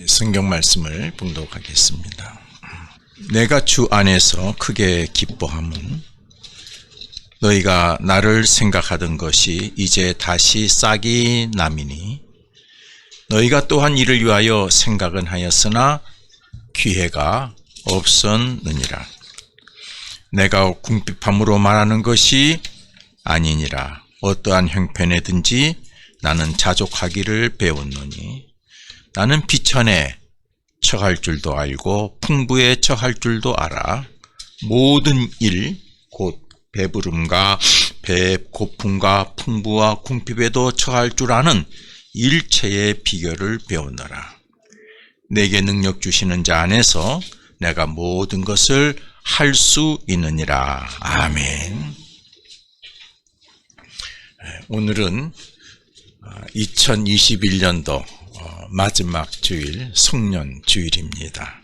성경 말씀을 봉독하겠습니다. 내가 주 안에서 크게 기뻐함은 너희가 나를 생각하던 것이 이제 다시 싹이 남이니 너희가 또한 이를 위하여 생각은 하였으나 기회가 없었느니라. 내가 궁핍함으로 말하는 것이 아니니라. 어떠한 형편에든지 나는 자족하기를 배웠노니 나는 비천에 처할 줄도 알고 풍부에 처할 줄도 알아. 모든 일 곧 배부름과 배고픔과 풍부와 궁핍에도 처할 줄 아는 일체의 비결을 배우노라. 내게 능력 주시는 자 안에서 내가 모든 것을 할 수 있느니라. 아멘. 오늘은 2021년도 마지막 주일, 송년 주일입니다.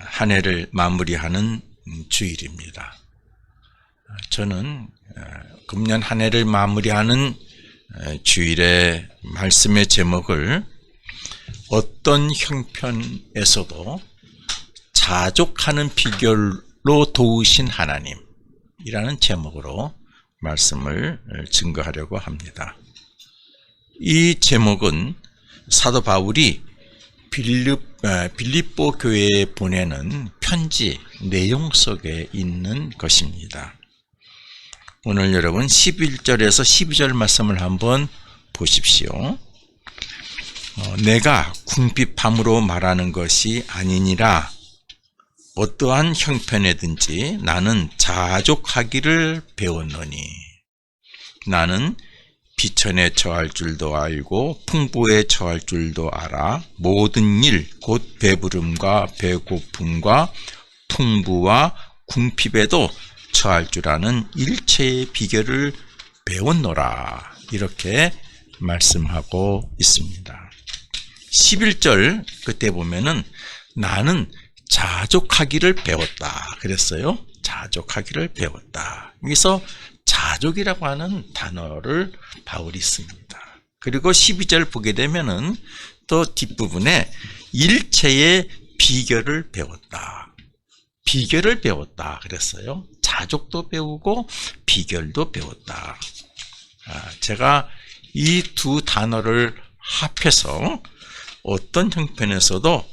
한 해를 마무리하는 주일입니다. 저는 금년 한 해를 마무리하는 주일의 말씀의 제목을 어떤 형편에서도 자족하는 비결로 도우신 하나님이라는 제목으로 말씀을 증거하려고 합니다. 이 제목은 사도 바울이 빌립보 교회에 보내는 편지 내용 속에 있는 것입니다. 오늘 여러분 11절에서 12절 말씀을 한번 보십시오. 내가 궁핍함으로 말하는 것이 아니니라. 어떠한 형편에든지 나는 자족하기를 배웠노니 나는 비천에 처할 줄도 알고 풍부에 처할 줄도 알아. 모든 일 곧 배부름과 배고픔과 풍부와 궁핍에도 처할 줄 아는 일체의 비결을 배웠노라. 이렇게 말씀하고 있습니다. 11절 그때 보면은 나는 자족하기를 배웠다 그랬어요. 자족하기를 배웠다. 여기서 자족이라고 하는 단어를 바울이 씁니다. 그리고 12절 보게 되면은 또 뒷부분에 일체의 비결을 배웠다. 비결을 배웠다 그랬어요. 자족도 배우고 비결도 배웠다. 제가 이 두 단어를 합해서 어떤 형편에서도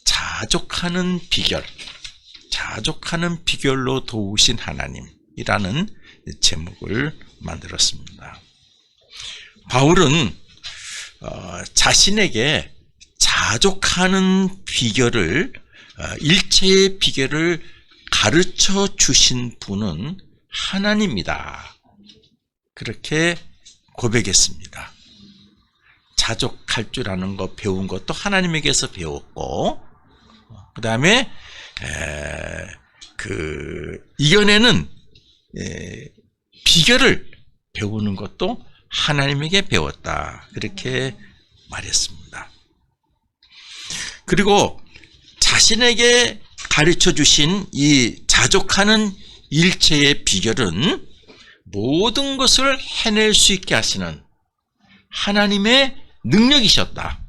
자족하는 비결, 자족하는 비결로 도우신 하나님이라는 제목을 만들었습니다. 바울은 자신에게 자족하는 비결을, 일체의 비결을 가르쳐 주신 분은 하나님이다. 그렇게 고백했습니다. 자족할 줄 아는 거 배운 것도 하나님에게서 배웠고, 그 다음에 이겨내는 비결을 배우는 것도 하나님에게 배웠다. 그렇게 말했습니다. 그리고 자신에게 가르쳐 주신 이 자족하는 일체의 비결은 모든 것을 해낼 수 있게 하시는 하나님의 능력이셨다.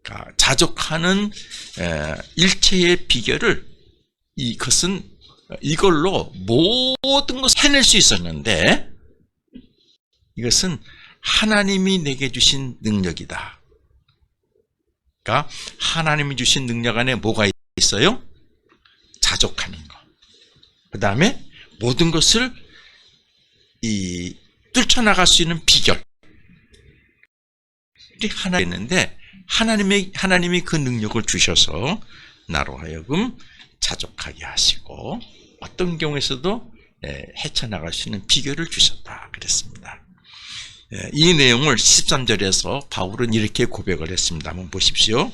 그러니까 자족하는 일체의 비결을 이걸로 모든 것을 해낼 수 있었는데 이것은 하나님이 내게 주신 능력이다. 그러니까 하나님이 주신 능력 안에 뭐가 있어요? 자족하는 것. 그 다음에 모든 것을 뚫쳐나갈 수 있는 비결이 하나 있는데 하나님이 그 능력을 주셔서 나로 하여금 자족하게 하시고 어떤 경우에서도 헤쳐나갈 수 있는 비결을 주셨다 그랬습니다. 이 내용을 13절에서 바울은 이렇게 고백을 했습니다. 한번 보십시오.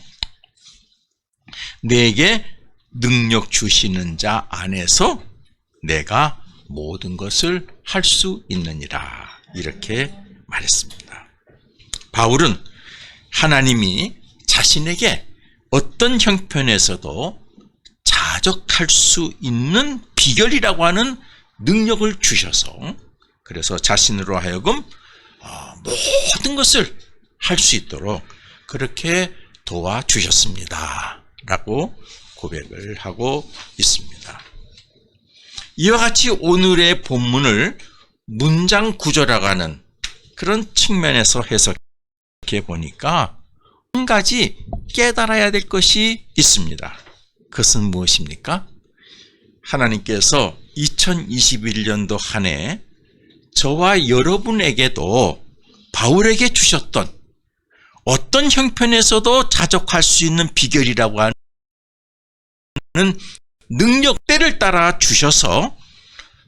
내게 능력 주시는 자 안에서 내가 모든 것을 할 수 있느니라. 이렇게 말했습니다. 바울은 하나님이 자신에게 어떤 형편에서도 자족할 수 있는 비결이라고 하는 능력을 주셔서 그래서 자신으로 하여금 모든 것을 할 수 있도록 그렇게 도와주셨습니다. 라고 고백을 하고 있습니다. 이와 같이 오늘의 본문을 문장 구조라고 하는 그런 측면에서 해석해 보니까 한 가지 깨달아야 될 것이 있습니다. 그것은 무엇입니까? 하나님께서 2021년도 한 해 저와 여러분에게도 바울에게 주셨던 어떤 형편에서도 자족할 수 있는 비결이라고 하는 능력대를 따라 주셔서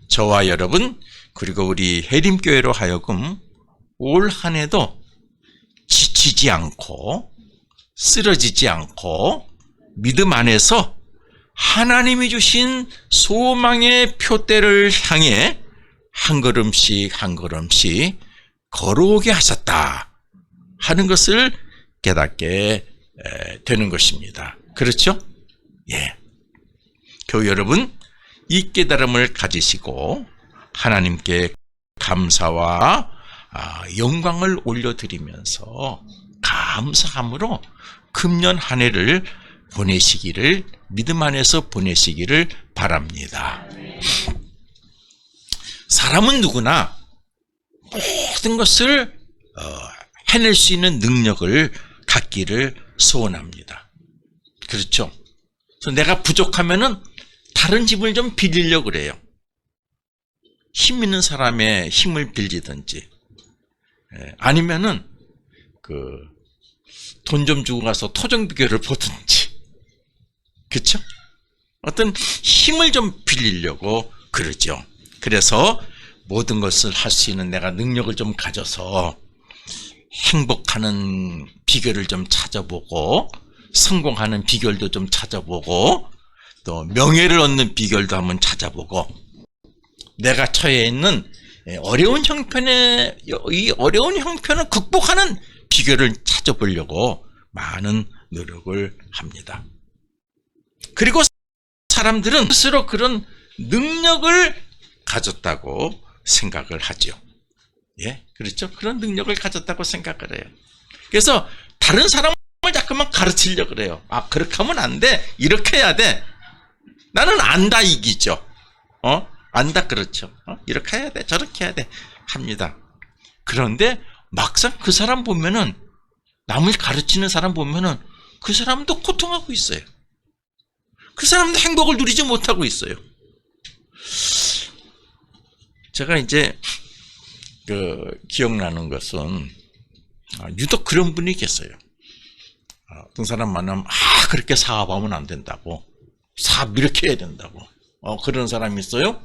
저와 여러분 그리고 우리 해림교회로 하여금 올 한 해도 지치지 않고 쓰러지지 않고 믿음 안에서 하나님이 주신 소망의 표대를 향해 한 걸음씩 한 걸음씩 걸어오게 하셨다 하는 것을 깨닫게 되는 것입니다. 그렇죠? 예. 교회 여러분, 이 깨달음을 가지시고 하나님께 감사와 영광을 올려드리면서 감사함으로 금년 한 해를 보내시기를 믿음 안에서 보내시기를 바랍니다. 사람은 누구나 모든 것을 해낼 수 있는 능력을 갖기를 소원합니다. 그렇죠? 그래서 내가 부족하면은 다른 집을 좀 빌리려고 그래요. 힘 있는 사람의 힘을 빌리든지 아니면은 돈 좀 주고 가서 토정 비결을 보든지 그렇죠? 어떤 힘을 좀 빌리려고 그러죠. 그래서 모든 것을 할 수 있는 내가 능력을 좀 가져서 행복하는 비결을 좀 찾아보고 성공하는 비결도 좀 찾아보고 또 명예를 얻는 비결도 한번 찾아보고 내가 처해 있는 어려운 형편에 이 어려운 형편을 극복하는 비결을 찾아보려고 많은 노력을 합니다. 그리고 사람들은 스스로 그런 능력을 가졌다고 생각을 하죠. 예, 그렇죠? 그런 능력을 가졌다고 생각을 해요. 그래서 다른 사람을 자꾸만 가르치려고 그래요. 그렇게 하면 안 돼. 이렇게 해야 돼. 나는 안다 이기죠. 안다 그렇죠. 이렇게 해야 돼. 저렇게 해야 돼. 합니다. 그런데 막상 그 사람 보면은 남을 가르치는 사람 보면은 그 사람도 고통하고 있어요. 그 사람도 행복을 누리지 못하고 있어요. 제가 이제 기억나는 것은 유독 그런 분이 계세요. 어떤 사람 만나면 그렇게 사업하면 안 된다고 사업 이렇게 해야 된다고 그런 사람이 있어요.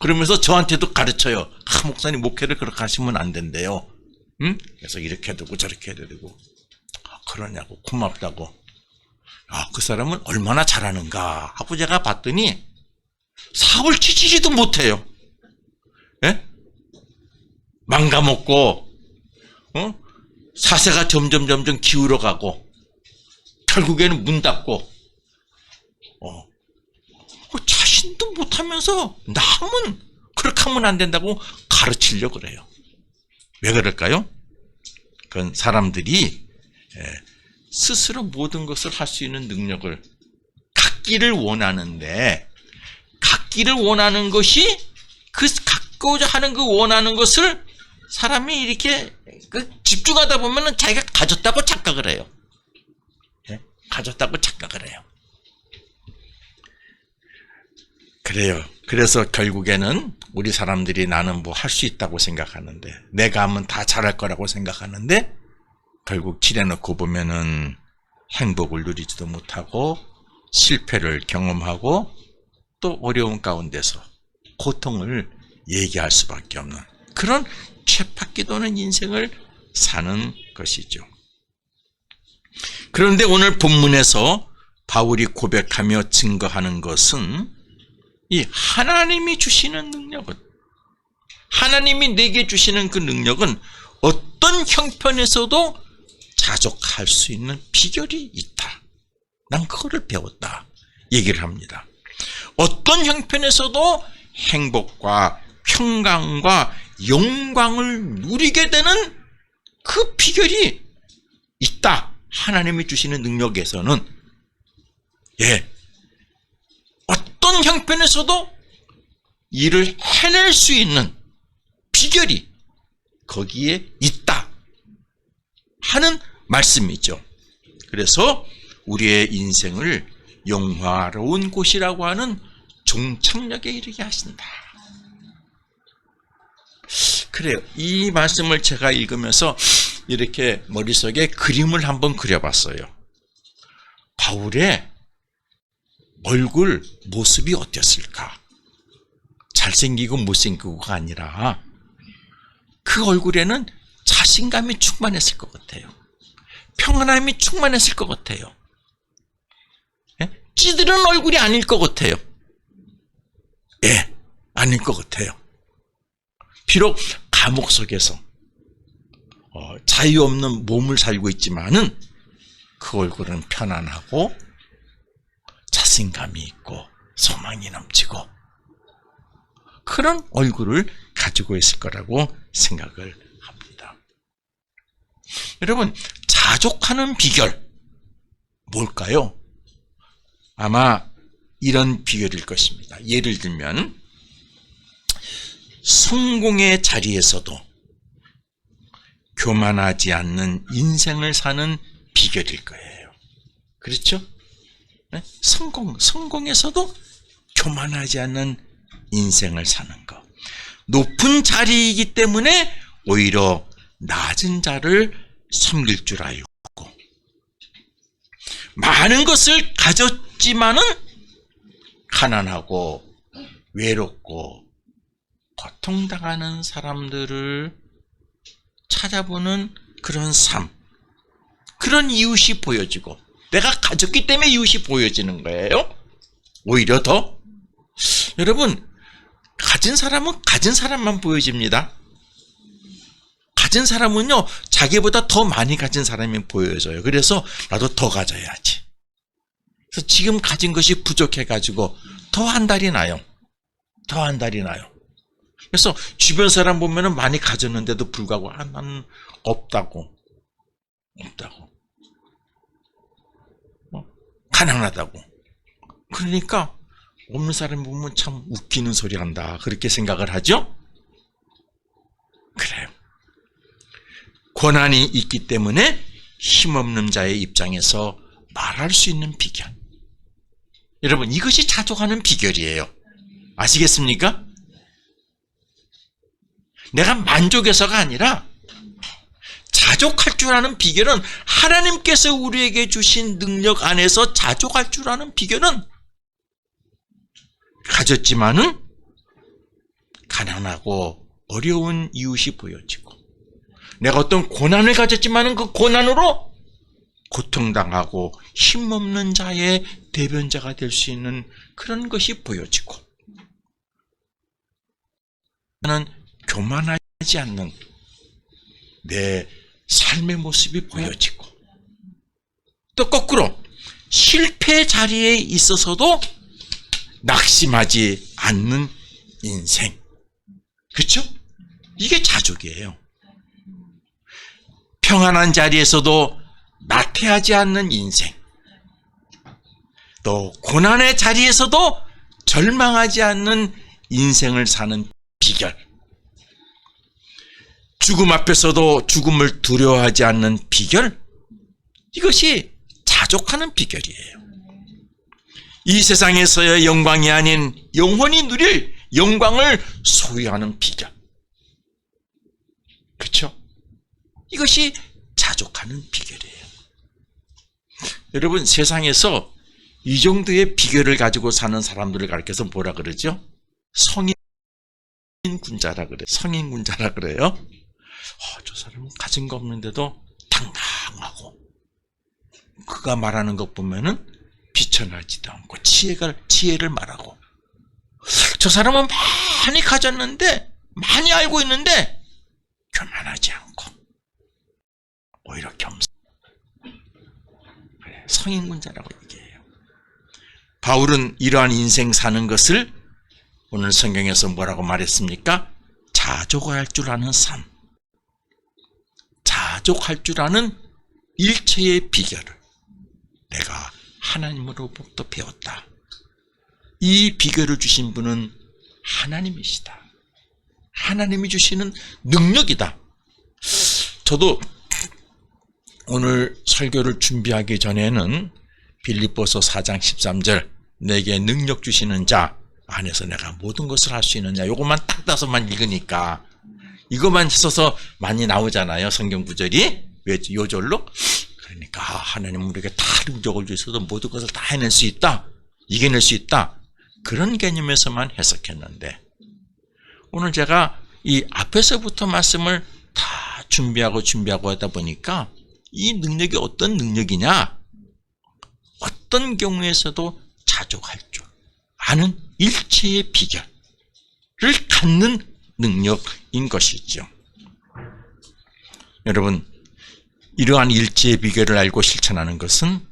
그러면서 저한테도 가르쳐요. 목사님 목회를 그렇게 하시면 안 된대요. 그래서 이렇게 해야 되고 저렇게 해야 되고 그러냐고 고맙다고. 그 사람은 얼마나 잘하는가 하고 제가 봤더니 사업을 지지지도 못해요. 예? 망가먹고 사세가 점점 기울어가고 결국에는 문 닫고 자신도 못하면서 남은 그렇게 하면 안 된다고 가르치려고 그래요. 왜 그럴까요? 그건 사람들이 스스로 모든 것을 할 수 있는 능력을 갖기를 원하는데 갖기를 원하는 것이 그 갖고자 하는 그 원하는 것을 사람이 이렇게 집중하다 보면은 자기가 가졌다고 착각을 해요. 예? 가졌다고 착각을 해요. 그래요. 그래서 결국에는 우리 사람들이 나는 뭐 할 수 있다고 생각하는데 내가 하면 다 잘할 거라고 생각하는데 결국 지내놓고 보면은 행복을 누리지도 못하고 실패를 경험하고 또 어려운 가운데서 고통을 얘기할 수밖에 없는 그런 쳇바퀴 도는 인생을 사는 것이죠. 그런데 오늘 본문에서 바울이 고백하며 증거하는 것은 이 하나님이 주시는 능력은 하나님이 내게 주시는 그 능력은 어떤 형편에서도 자족할 수 있는 비결이 있다. 난 그거를 배웠다. 얘기를 합니다. 어떤 형편에서도 행복과 평강과 영광을 누리게 되는 그 비결이 있다. 하나님이 주시는 능력에서는 어떤 형편에서도 일을 해낼 수 있는 비결이 거기에 있다 하는 말씀이죠. 그래서 우리의 인생을 영화로운 곳이라고 하는 종착역에 이르게 하신다. 그래요. 이 말씀을 제가 읽으면서 이렇게 머릿속에 그림을 한번 그려봤어요. 바울의 얼굴 모습이 어땠을까? 잘생기고 못생기고가 아니라 그 얼굴에는 자신감이 충만했을 것 같아요. 평안함이 충만했을 것 같아요. 찌들은 얼굴이 아닐 것 같아요. 아닐 것 같아요. 비록 감옥 속에서 자유 없는 몸을 살고 있지만은 그 얼굴은 편안하고 자신감이 있고 소망이 넘치고 그런 얼굴을 가지고 있을 거라고 생각을 합니다. 여러분, 자족하는 비결 뭘까요? 아마 이런 비결일 것입니다. 예를 들면 성공의 자리에서도 교만하지 않는 인생을 사는 비결일 거예요. 그렇죠? 성공에서도 교만하지 않는 인생을 사는 것. 높은 자리이기 때문에 오히려 낮은 자를 섬길 줄 알고 많은 것을 가졌지만은 가난하고 외롭고 고통당하는 사람들을 찾아보는 그런 삶, 그런 이웃이 보여지고 내가 가졌기 때문에 이웃이 보여지는 거예요. 오히려 더 여러분, 가진 사람은 가진 사람만 보여집니다. 가진 사람은요, 자기보다 더 많이 가진 사람이 보여져요. 그래서 나도 더 가져야지. 그래서 지금 가진 것이 부족해가지고 더 한 달이 나요. 더 한 달이 나요. 그래서 주변 사람 보면은 많이 가졌는데도 불구하고 나는 없다고. 가난하다고. 그러니까 없는 사람 보면 참 웃기는 소리 한다. 그렇게 생각을 하죠? 그래요. 고난이 있기 때문에 힘없는 자의 입장에서 말할 수 있는 비결. 여러분, 이것이 자족하는 비결이에요. 아시겠습니까? 내가 만족해서가 아니라 자족할 줄 아는 비결은 하나님께서 우리에게 주신 능력 안에서 자족할 줄 아는 비결은 가졌지만은 가난하고 어려운 이웃이 보여지고 내가 어떤 고난을 가졌지만은 그 고난으로 고통당하고 힘없는 자의 대변자가 될 수 있는 그런 것이 보여지고 나는 교만하지 않는 내 삶의 모습이 보여지고 또 거꾸로 실패 자리에 있어서도 낙심하지 않는 인생. 그렇죠? 이게 자족이에요. 평안한 자리에서도 나태하지 않는 인생. 또 고난의 자리에서도 절망하지 않는 인생을 사는 비결. 죽음 앞에서도 죽음을 두려워하지 않는 비결. 이것이 자족하는 비결이에요. 이 세상에서의 영광이 아닌 영원히 누릴 영광을 소유하는 비결. 그렇죠? 이것이 자족하는 비결이에요. 여러분, 세상에서 이 정도의 비결을 가지고 사는 사람들을 가르쳐서 뭐라 그러죠? 성인군자라 그래요. 성인군자라 그래요. 저 사람은 가진 거 없는데도 당당하고 그가 말하는 것 보면은 비천하지도 않고 지혜를 말하고 저 사람은 많이 가졌는데 많이 알고 있는데 교만하지 않고 오히려 겸손. 성인군자라고 얘기해요. 바울은 이러한 인생 사는 것을 오늘 성경에서 뭐라고 말했습니까? 자족할 줄 아는 삶, 자족할 줄 아는 일체의 비결을 내가 하나님으로부터 배웠다. 이 비결을 주신 분은 하나님이시다. 하나님이 주시는 능력이다. 저도 오늘 설교를 준비하기 전에는 빌립보서 4장 13절 내게 능력 주시는 자 안에서 내가 모든 것을 할 수 있느냐, 이것만 딱 따서만 읽으니까 이것만 있어서 많이 나오잖아요, 성경 구절이. 왜 요절로? 그러니까 하나님은 우리에게 다 능력을 주셔서 모든 것을 다 해낼 수 있다, 이겨낼 수 있다, 그런 개념에서만 해석했는데 오늘 제가 이 앞에서부터 말씀을 다 준비하고 하다 보니까 이 능력이 어떤 능력이냐, 어떤 경우에서도 자족할 줄 아는 일체의 비결을 갖는 능력인 것이죠. 여러분, 이러한 일체의 비결을 알고 실천하는 것은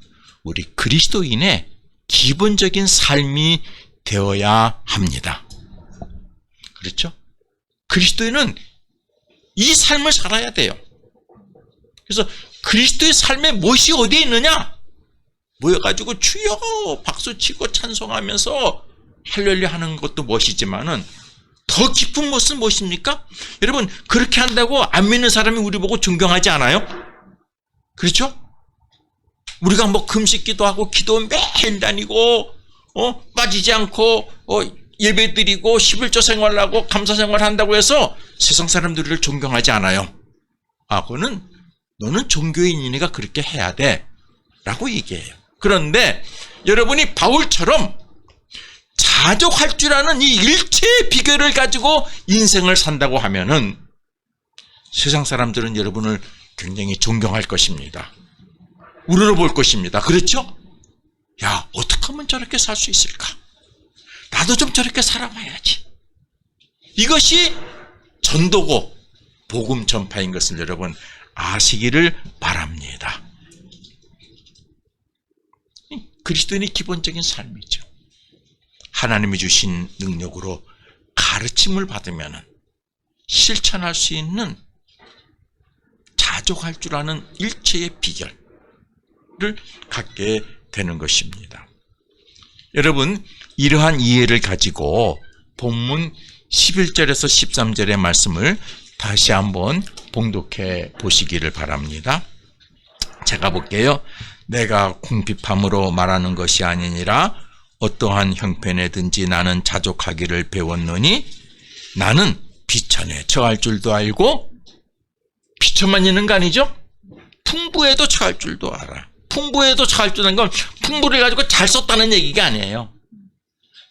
우리 그리스도인의 기본적인 삶이 되어야 합니다. 그렇죠? 그리스도인은 이 삶을 살아야 돼요. 그래서 그리스도의 삶에 무엇이 어디에 있느냐? 모여가지고 주여 박수치고 찬송하면서 할렐루야 하는 것도 멋이지만은 더 깊은 것은 무엇입니까? 여러분, 그렇게 한다고 안 믿는 사람이 우리 보고 존경하지 않아요? 그렇죠? 우리가 뭐 금식기도 하고 기도 매일 다니고 빠지지 않고 예배 드리고 11조 생활하고 감사 생활한다고 해서 세상 사람들을 존경하지 않아요. 그거는 너는 종교인이니까 그렇게 해야 돼 라고 얘기해요. 그런데 여러분이 바울처럼 자족할 줄 아는 이 일체의 비결을 가지고 인생을 산다고 하면은 세상 사람들은 여러분을 굉장히 존경할 것입니다. 우러러볼 것입니다. 그렇죠? 야, 어떻게 하면 저렇게 살 수 있을까? 나도 좀 저렇게 살아봐야지. 이것이 전도고 복음 전파인 것을 여러분 아시기를 바랍니다. 그리스도인의 기본적인 삶이죠. 하나님이 주신 능력으로 가르침을 받으면 실천할 수 있는 자족할 줄 아는 일체의 비결을 갖게 되는 것입니다. 여러분, 이러한 이해를 가지고 본문 11절에서 13절의 말씀을 다시 한번 봉독해 보시기를 바랍니다. 제가 볼게요. 내가 궁핍함으로 말하는 것이 아니니라 어떠한 형편에든지 나는 자족하기를 배웠노니 나는 비천에 처할 줄도 알고, 비천만 있는 거 아니죠? 풍부에도 처할 줄도 알아. 풍부에도 처할 줄 아는 건 풍부를 가지고 잘 썼다는 얘기가 아니에요.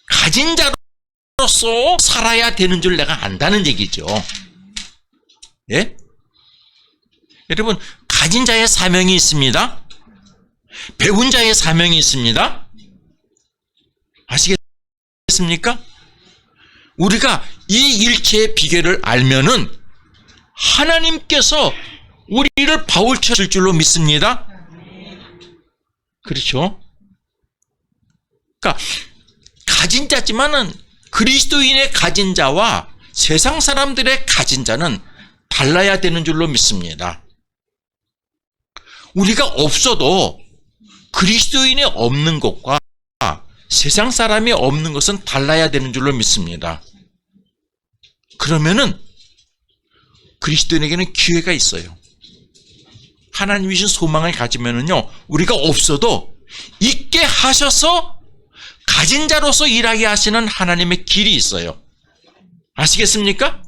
가진 자로서 살아야 되는 줄 내가 안다는 얘기죠. 예? 여러분, 가진 자의 사명이 있습니다. 배운 자의 사명이 있습니다. 아시겠습니까? 우리가 이 일체의 비결을 알면은 하나님께서 우리를 바울처럼 줄 줄로 믿습니다. 그렇죠? 그러니까 가진 자지만은 그리스도인의 가진 자와 세상 사람들의 가진 자는 달라야 되는 줄로 믿습니다. 우리가 없어도 그리스도인이 없는 것과 세상 사람이 없는 것은 달라야 되는 줄로 믿습니다. 그러면은 그리스도인에게는 기회가 있어요. 하나님이 주신 소망을 가지면은요, 우리가 없어도 있게 하셔서 가진 자로서 일하게 하시는 하나님의 길이 있어요. 아시겠습니까?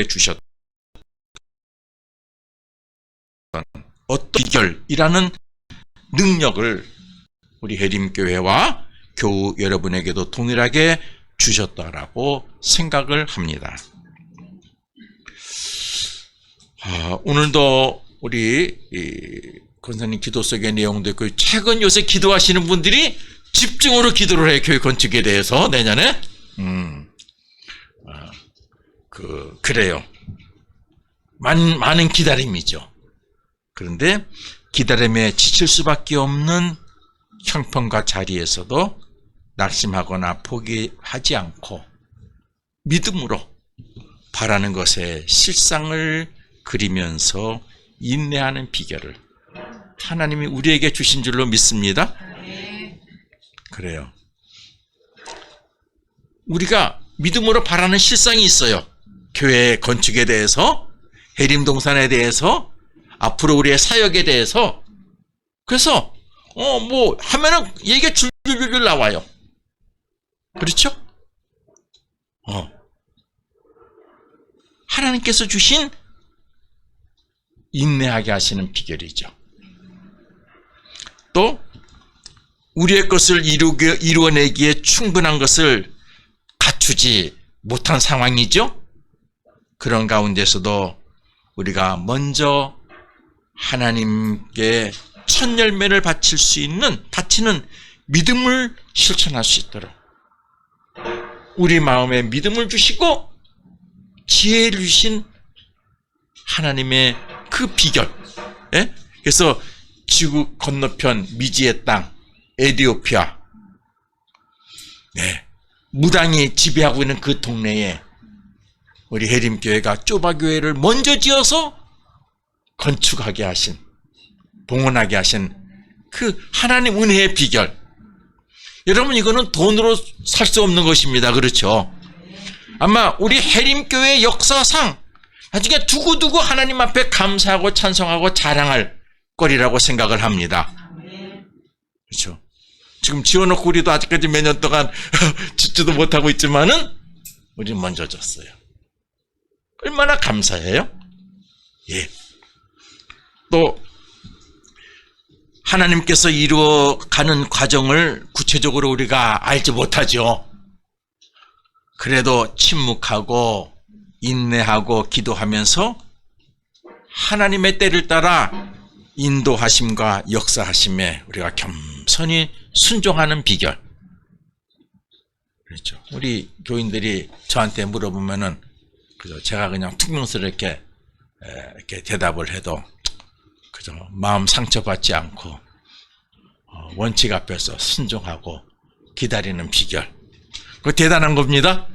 주셨던 어떤 비결이라는 능력을 우리 해림교회와 교우 여러분에게도 동일하게 주셨다라고 생각을 합니다. 오늘도 우리 권사님 기도 속의 내용도 있고 최근 요새 기도하시는 분들이 집중으로 기도를 해요. 교회 건축에 대해서 내년에. 그래요. 많은 기다림이죠. 그런데 기다림에 지칠 수밖에 없는 형편과 자리에서도 낙심하거나 포기하지 않고 믿음으로 바라는 것에 실상을 그리면서 인내하는 비결을 하나님이 우리에게 주신 줄로 믿습니다. 그래요. 우리가 믿음으로 바라는 실상이 있어요. 교회 건축에 대해서, 해림동산에 대해서, 앞으로 우리의 사역에 대해서. 그래서 뭐 하면은 얘기가 줄줄줄 나와요. 그렇죠? 하나님께서 주신 인내하게 하시는 비결이죠. 또 우리의 것을 이루어내기에 충분한 것을 갖추지 못한 상황이죠. 그런 가운데서도 우리가 먼저 하나님께 첫 열매를 바치는 믿음을 실천할 수 있도록 우리 마음에 믿음을 주시고 지혜를 주신 하나님의 그 비결. 예? 그래서 지구 건너편 미지의 땅 에티오피아, 네, 무당이 지배하고 있는 그 동네에 우리 해림교회가 쪼바교회를 먼저 지어서 건축하게 하신, 봉헌하게 하신 그 하나님 은혜의 비결. 여러분, 이거는 돈으로 살 수 없는 것입니다. 그렇죠? 아마 우리 해림교회 역사상 나중에 두고두고 하나님 앞에 감사하고 찬송하고 자랑할 거리라고 생각을 합니다. 그렇죠? 지금 지어놓고 우리도 아직까지 몇 년 동안 짓지도 못하고 있지만은 우리 먼저 졌어요. 얼마나 감사해요? 예. 또 하나님께서 이루어가는 과정을 구체적으로 우리가 알지 못하죠. 그래도 침묵하고 인내하고 기도하면서 하나님의 때를 따라 인도하심과 역사하심에 우리가 겸손히 순종하는 비결. 그렇죠. 우리 교인들이 저한테 물어보면은 그죠. 제가 그냥 퉁명스럽게 이렇게 대답을 해도 그죠. 마음 상처받지 않고 원칙 앞에서 순종하고 기다리는 비결. 그거 대단한 겁니다.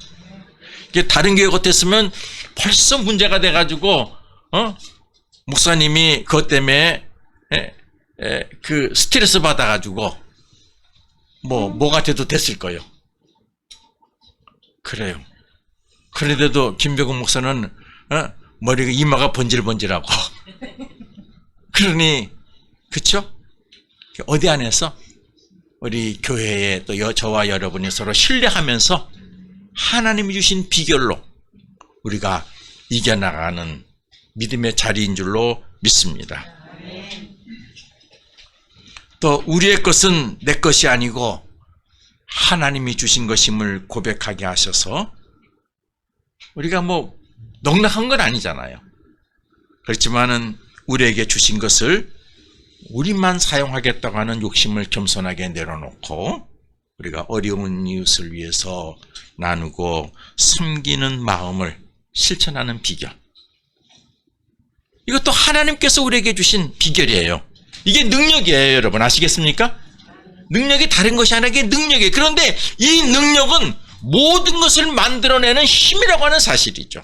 이게 다른 교회 같았으면 벌써 문제가 돼가지고 목사님이 그것 때문에 그 스트레스 받아가지고 뭐가 돼도 됐을 거예요. 그래요. 그런데도 김병훈 목사는 머리가 이마가 번질번질하고 그러니 그쵸? 어디 안에서 우리 교회에 또 저와 여러분이 서로 신뢰하면서 하나님이 주신 비결로 우리가 이겨나가는 믿음의 자리인 줄로 믿습니다. 또 우리의 것은 내 것이 아니고 하나님이 주신 것임을 고백하게 하셔서 우리가 뭐 넉넉한 건 아니잖아요. 그렇지만은 우리에게 주신 것을 우리만 사용하겠다고 하는 욕심을 겸손하게 내려놓고 우리가 어려운 이웃을 위해서 나누고 섬기는 마음을 실천하는 비결. 이것도 하나님께서 우리에게 주신 비결이에요. 이게 능력이에요, 여러분. 아시겠습니까? 능력이 다른 것이 아니라 이게 능력이에요. 그런데 이 능력은 모든 것을 만들어내는 힘이라고 하는 사실이죠.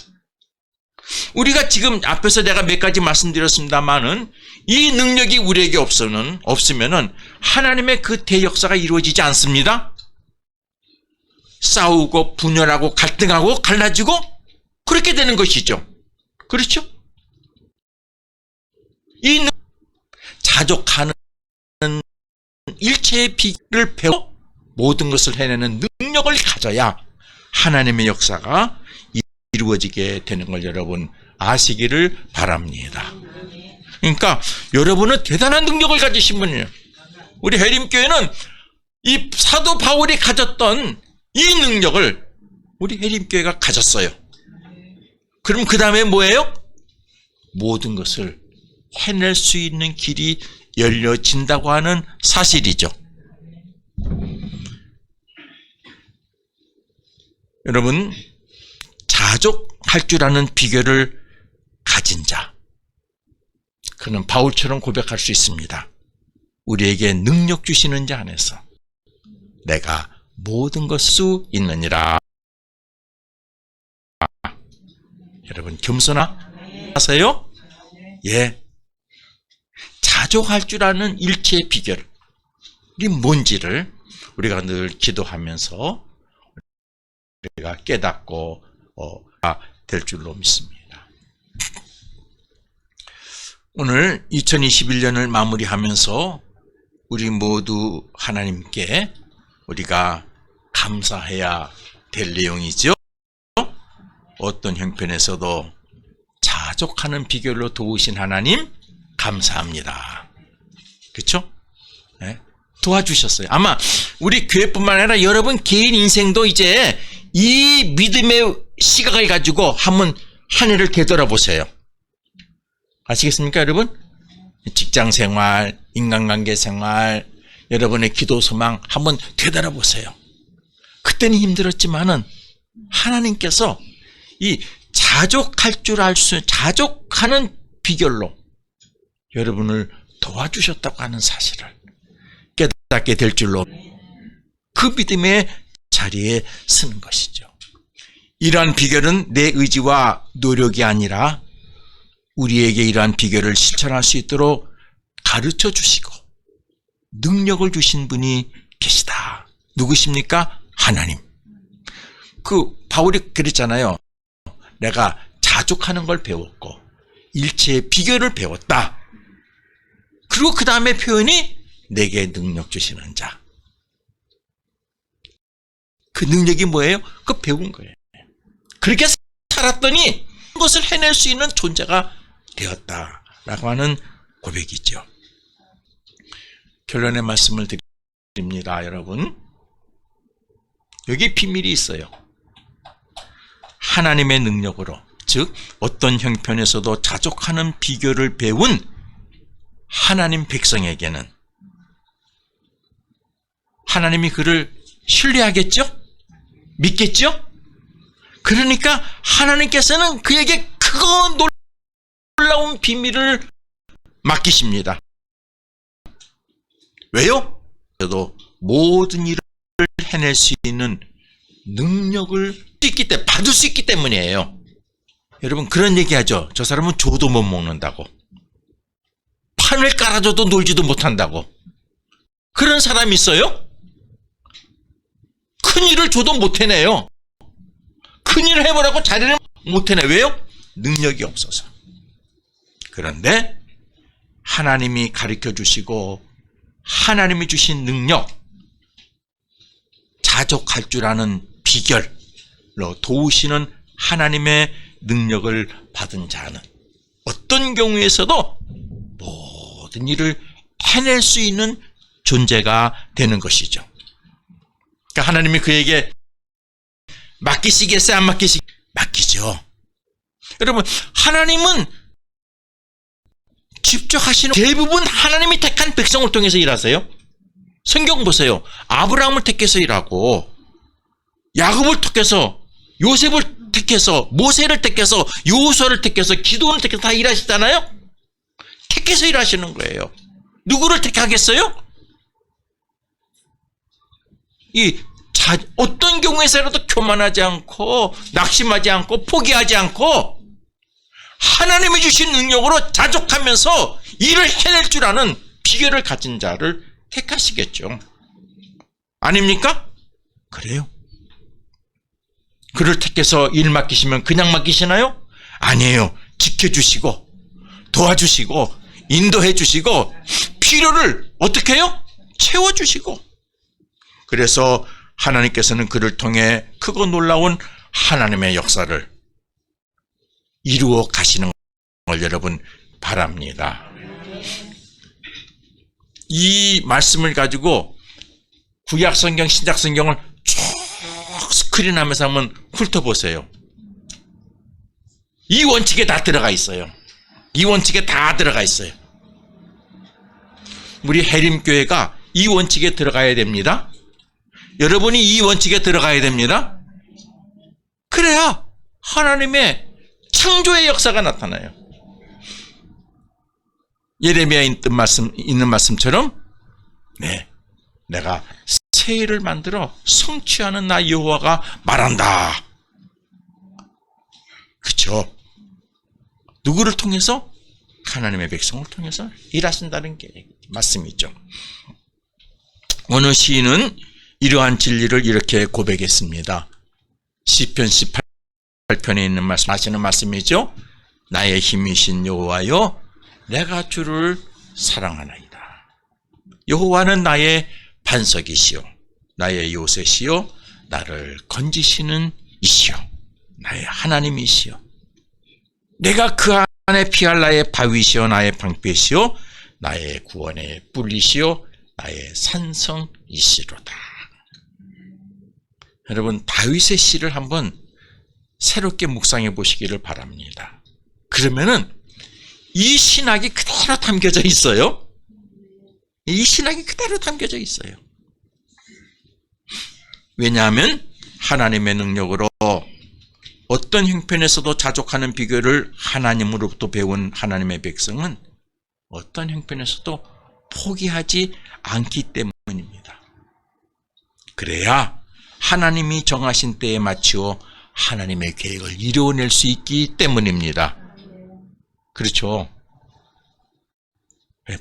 우리가 지금 앞에서 내가 몇 가지 말씀드렸습니다만은 이 능력이 우리에게 없으면은 하나님의 그 대역사가 이루어지지 않습니다. 싸우고 분열하고 갈등하고 갈라지고 그렇게 되는 것이죠. 그렇죠? 이 자족하는 일체의 비결을 배워 모든 것을 해내는 능력을 가져야 하나님의 역사가 이루어지게 되는 걸 여러분 아시기를 바랍니다. 그러니까 여러분은 대단한 능력을 가지신 분이에요. 우리 해림교회는 이 사도 바울이 가졌던 이 능력을 우리 해림교회가 가졌어요. 그럼 그 다음에 뭐예요? 모든 것을 해낼 수 있는 길이 열려진다고 하는 사실이죠. 여러분, 자족할 줄 아는 비결을 가진 자, 그는 바울처럼 고백할 수 있습니다. 우리에게 능력 주시는 자 안에서 내가 모든 것 수 있느니라. 여러분, 겸손하세요? 예. 자족할 줄 아는 일체의 비결이 뭔지를 우리가 늘 기도하면서 우리가 깨닫고 될 줄로 믿습니다. 오늘 2021년을 마무리하면서 우리 모두 하나님께 우리가 감사해야 될 내용이죠. 어떤 형편에서도 자족하는 비결로 도우신 하나님 감사합니다. 그렇죠? 네? 도와주셨어요. 아마 우리 교회뿐만 아니라 여러분 개인 인생도 이제 이 믿음의 시각을 가지고 한번 한 해를 되돌아보세요. 아시겠습니까, 여러분? 직장생활, 인간관계 생활, 여러분의 기도 소망 한번 되돌아보세요. 그때는 힘들었지만은 하나님께서 이 자족할 줄 알 수, 자족하는 비결로 여러분을 도와주셨다고 하는 사실을 깨닫게 될 줄로 그 믿음의 자리에 서는 것이죠. 이러한 비결은 내 의지와 노력이 아니라 우리에게 이러한 비결을 실천할 수 있도록 가르쳐 주시고 능력을 주신 분이 계시다. 누구십니까? 하나님. 바울이 그랬잖아요. 내가 자족하는 걸 배웠고 일체의 비결을 배웠다. 그리고 그 다음에 표현이 내게 능력 주시는 자. 그 능력이 뭐예요? 그거 배운 거예요. 그렇게 살았더니 그것을 해낼 수 있는 존재가 되었다라고 하는 고백이죠. 결론의 말씀을 드립니다, 여러분. 여기 비밀이 있어요. 하나님의 능력으로, 즉 어떤 형편에서도 자족하는 비결을 배운 하나님 백성에게는 하나님이 그를 신뢰하겠죠? 믿겠죠? 그러니까 하나님께서는 그에게 크고 놀라운 비밀을 맡기십니다. 왜요? 그래도 모든 일을 해낼 수 있는 능력을 받을 수 있기 때문이에요. 여러분 그런 얘기하죠. 저 사람은 줘도 못 먹는다고. 판을 깔아줘도 놀지도 못한다고. 그런 사람이 있어요? 큰 일을 줘도 못 해내요. 큰 일을 해보라고 자리를 못 해내. 왜요? 능력이 없어서. 그런데 하나님이 가르쳐 주시고 하나님이 주신 능력, 자족할 줄 아는 비결로 도우시는 하나님의 능력을 받은 자는 어떤 경우에서도 모든 일을 해낼 수 있는 존재가 되는 것이죠. 그러니까 하나님이 그에게 맡기시겠어요? 안 맡기죠. 여러분, 하나님은 직접 하시는 대부분 하나님이 택한 백성을 통해서 일하세요. 성경 보세요. 아브라함을 택해서 일하고 야곱을 택해서 요셉을 택해서 모세를 택해서 여호수아를 택해서 기도원을 택해서 다 일하시잖아요. 택해서 일하시는 거예요. 누구를 택하겠어요? 어떤 경우에서라도 교만하지 않고 낙심하지 않고 포기하지 않고 하나님이 주신 능력으로 자족하면서 일을 해낼 줄 아는 비결을 가진 자를 택하시겠죠. 아닙니까? 그래요. 그를 택해서 일 맡기시면 그냥 맡기시나요? 아니에요. 지켜주시고 도와주시고 인도해 주시고 필요를 어떻게 해요? 채워주시고. 그래서 하나님께서는 그를 통해 크고 놀라운 하나님의 역사를 이루어 가시는 걸 여러분 바랍니다. 이 말씀을 가지고 구약성경, 신약성경을 쭉 스크린하면서 한번 훑어보세요. 이 원칙에 다 들어가 있어요. 이 원칙에 다 들어가 있어요. 우리 해림교회가 이 원칙에 들어가야 됩니다. 여러분이 이 원칙에 들어가야 됩니다. 그래야 하나님의 창조의 역사가 나타나요. 예레미야에 있는 말씀처럼 내가 새 일을 만들어 성취하는 나 여호와가 말한다. 그렇죠? 누구를 통해서? 하나님의 백성을 통해서 일하신다는 게 말씀이죠. 어느 시인은 이러한 진리를 이렇게 고백했습니다. 시편 18편에 있는 말씀 하시는 말씀이죠. 나의 힘이신 여호와여 내가 주를 사랑하나이다. 여호와는 나의 반석이시요 나의 요새시요 나를 건지시는 이시요 나의 하나님이시요 내가 그 안에 피할 나의 바위시요 나의 방패시요 나의 구원의 뿔이시요 나의 산성이시로다. 여러분 다윗의 시를 한번 새롭게 묵상해 보시기를 바랍니다. 그러면은 이 신학이 그대로 담겨져 있어요. 이 신학이 그대로 담겨져 있어요. 왜냐하면 하나님의 능력으로 어떤 형편에서도 자족하는 비결을 하나님으로부터 배운 하나님의 백성은 어떤 형편에서도 포기하지 않기 때문입니다. 그래야 하나님이 정하신 때에 맞추어 하나님의 계획을 이루어낼 수 있기 때문입니다. 그렇죠?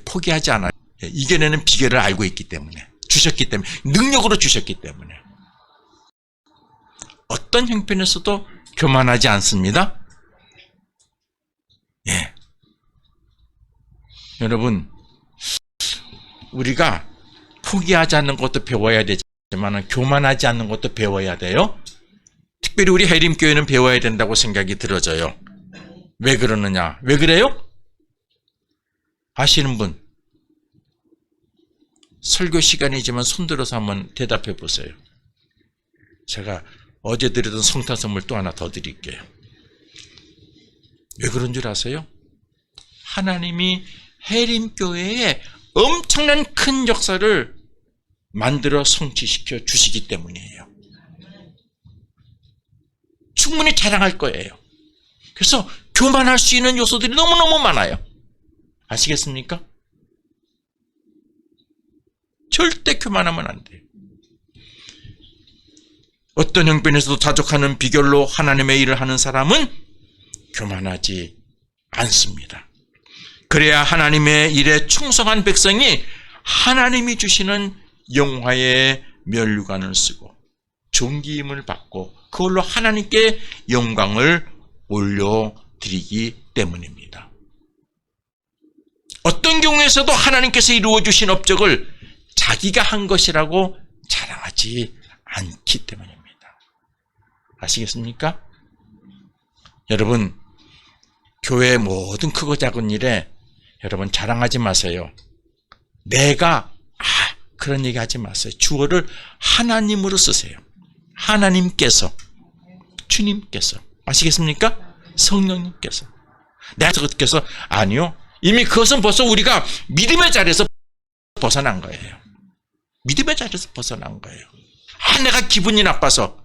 포기하지 않아요. 이겨내는 비결을 알고 있기 때문에, 주셨기 때문에, 능력으로 주셨기 때문에 어떤 형편에서도 교만하지 않습니다. 예. 여러분, 우리가 포기하지 않는 것도 배워야 되지만 교만하지 않는 것도 배워야 돼요. 특별히 우리 해림교회는 배워야 된다고 생각이 들어져요. 왜 그러느냐? 왜 그래요? 아시는 분? 설교 시간이지만 손들어서 한번 대답해 보세요. 제가 어제 드리던 성탄 선물 또 하나 더 드릴게요. 왜 그런 줄 아세요? 하나님이 해림교회에 엄청난 큰 역사를 만들어 성취시켜 주시기 때문이에요. 충분히 자랑할 거예요. 그래서 교만할 수 있는 요소들이 너무너무 많아요. 아시겠습니까? 절대 교만하면 안 돼요. 어떤 형편에서도 자족하는 비결로 하나님의 일을 하는 사람은 교만하지 않습니다. 그래야 하나님의 일에 충성한 백성이 하나님이 주시는 영화의 면류관을 쓰고 존귀임을 받고 그걸로 하나님께 영광을 올려드리기 때문입니다. 어떤 경우에서도 하나님께서 이루어주신 업적을 자기가 한 것이라고 자랑하지 않기 때문입니다. 아시겠습니까? 여러분, 교회의 모든 크고 작은 일에 여러분 자랑하지 마세요. 내가 그런 얘기 하지 마세요. 주어를 하나님으로 쓰세요. 하나님께서, 주님께서, 아시겠습니까? 성령님께서. 내가 그께서 아니요. 이미 그것은 벌써 우리가 믿음의 자리에서 벗어난 거예요. 믿음의 자리에서 벗어난 거예요. 내가 기분이 나빠서.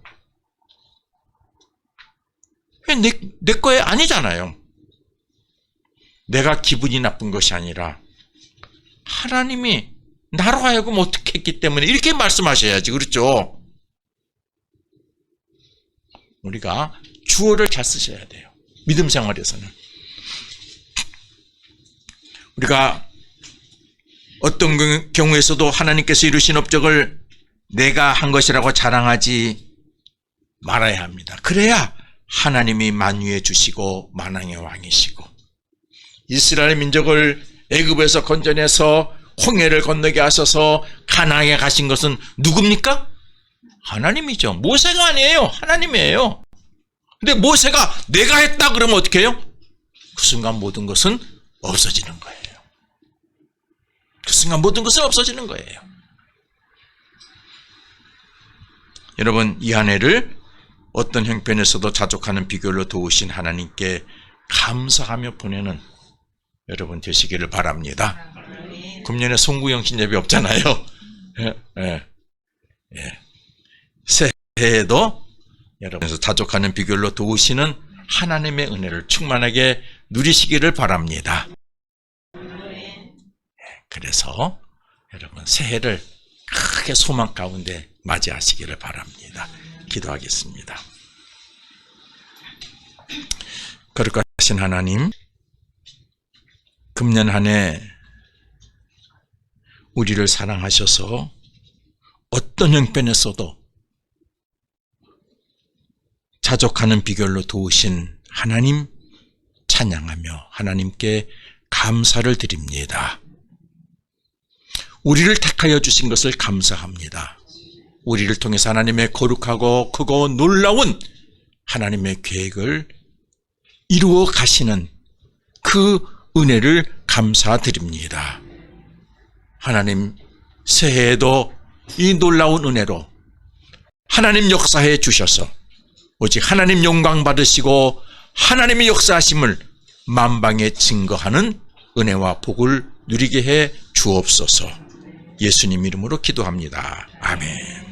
내 거에 아니잖아요. 내가 기분이 나쁜 것이 아니라 하나님이 나로 하여금 어떻게 했기 때문에 이렇게 말씀하셔야지. 그렇죠? 우리가 주어를 잘 쓰셔야 돼요. 믿음 생활에서는. 우리가 어떤 경우에서도 하나님께서 이루신 업적을 내가 한 것이라고 자랑하지 말아야 합니다. 그래야 하나님이 만유해 주시고 만왕의 왕이시고 이스라엘 민족을 애굽에서 건져내서 홍해를 건너게 하셔서 가나안에 가신 것은 누굽니까? 하나님이죠. 모세가 아니에요. 하나님이에요. 근데 모세가 내가 했다 그러면 어떻게 해요? 그 순간 모든 것은 없어지는 거예요. 그 순간 모든 것은 없어지는 거예요. 여러분, 이 한 해를 어떤 형편에서도 자족하는 비결로 도우신 하나님께 감사하며 보내는 여러분 되시기를 바랍니다. 금년에 송구영 신잡이 없잖아요. 새해에도 여러분에서 자족하는 비결로 도우시는 하나님의 은혜를 충만하게 누리시기를 바랍니다. 그래서 여러분 새해를 크게 소망 가운데 맞이하시기를 바랍니다. 기도하겠습니다. 거룩하신 하나님, 금년 한 해 우리를 사랑하셔서 어떤 형편에서도 자족하는 비결로 도우신 하나님 찬양하며 하나님께 감사를 드립니다. 우리를 택하여 주신 것을 감사합니다. 우리를 통해서 하나님의 거룩하고 크고 놀라운 하나님의 계획을 이루어 가시는 그 은혜를 감사드립니다. 하나님, 새해에도 이 놀라운 은혜로 하나님 역사해 주셔서 오직 하나님 영광 받으시고 하나님의 역사하심을 만방에 증거하는 은혜와 복을 누리게 해 주옵소서. 예수님 이름으로 기도합니다. 아멘.